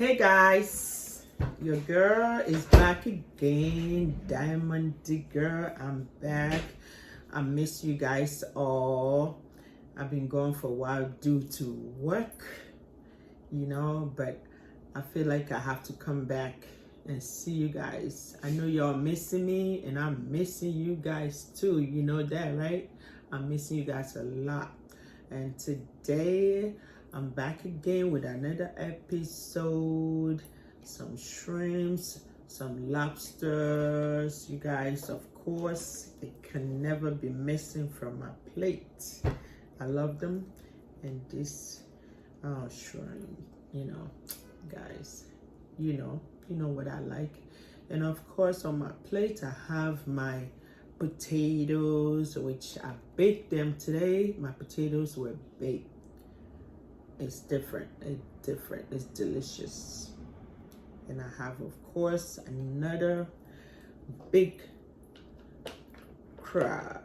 Hey guys, your girl is back again. Diamond the girl, I'm back. I miss you guys all. I've been gone for a while due to work, but I feel like I have to come back and see you guys. I know y'all missing me and I'm missing you guys too. You know that, right? I'm missing you guys a lot. And today I'm back again with another episode. Some shrimps, some lobsters. You guys, of course, it can never be missing from my plate. I love them. And this shrimp, guys, you know what I like. And of course, on my plate, I have my potatoes, which I baked them today. My potatoes were baked. It's different. It's delicious. And I have, of course, another big crab.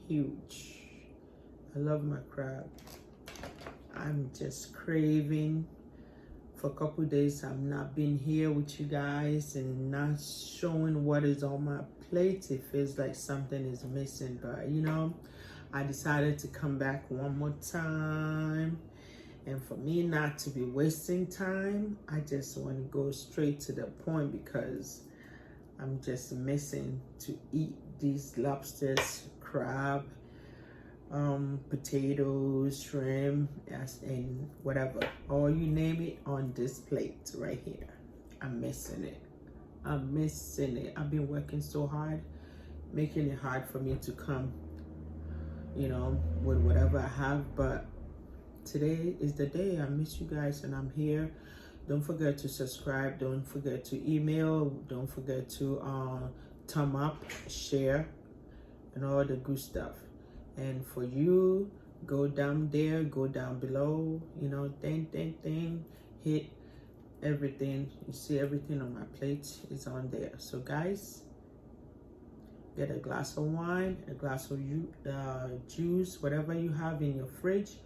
Huge. I love my crab. I'm just craving. For a couple days, I've not been here with you guys and not showing what is on my plate. It feels like something is missing, but I decided to come back one more time. And for me not to be wasting time, I just want to go straight to the point because I'm just missing to eat these lobsters, crab, potatoes, shrimp, and whatever, all you name it on this plate right here. I'm missing it. I've been working so hard, making it hard for me to come, with whatever I have, but today is the day. I miss you guys and I'm here. Don't forget to subscribe. Don't forget to email. Don't forget to thumb up, share, and all the good stuff. And for you, go down there, go down below, hit everything. You see everything on my plate is on there. So guys, get a glass of wine, a glass of juice, whatever you have in your fridge.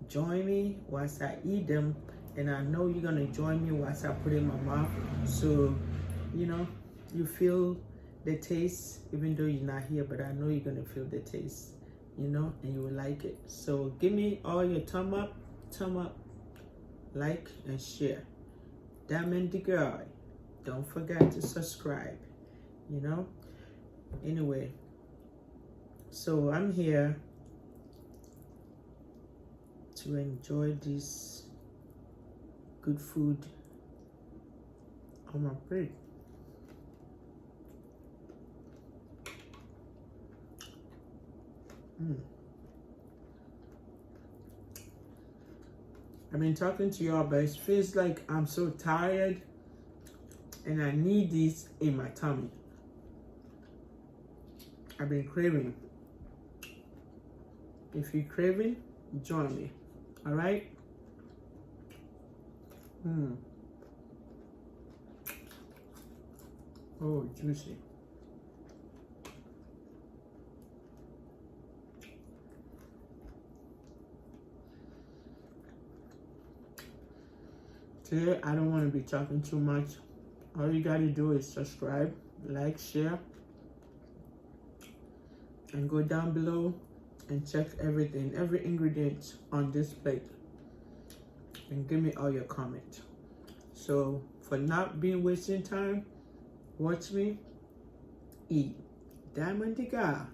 Join me whilst I eat them. And I know you're going to join me whilst I put it in my mouth. So, you feel the taste, even though you're not here, but I know you're going to feel the taste. And you will like it. So give me all your thumb up, like and share. Diamond the girl. Don't forget to subscribe. Anyway, so I'm here to enjoy this good food on my plate. I've been talking to y'all, but it feels like I'm so tired and I need this in my tummy. I've been craving. If you're craving, join me. All right? Oh, juicy. Today, I don't want to be talking too much. All you got to do is subscribe, like, share, and go down below and check everything, every ingredient on this plate. And give me all your comments. So, for not being wasting time, watch me eat. Diamond the girl.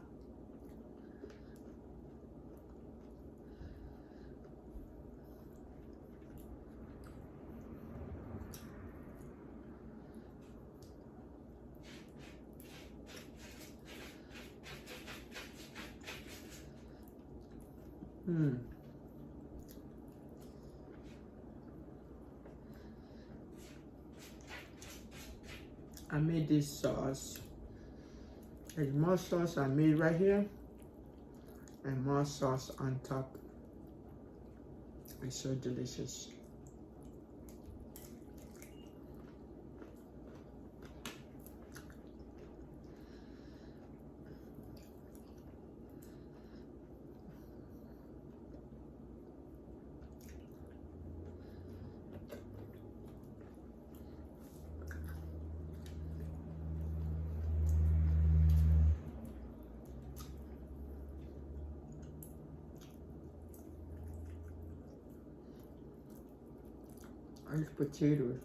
I made this sauce. There's more sauce I made right here and more sauce on top. It's so delicious. There's potatoes.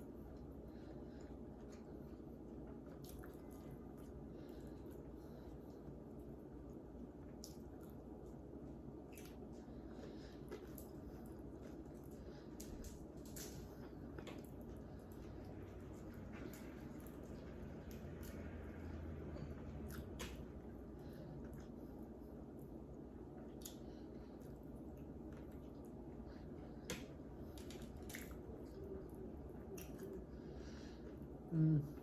Mm.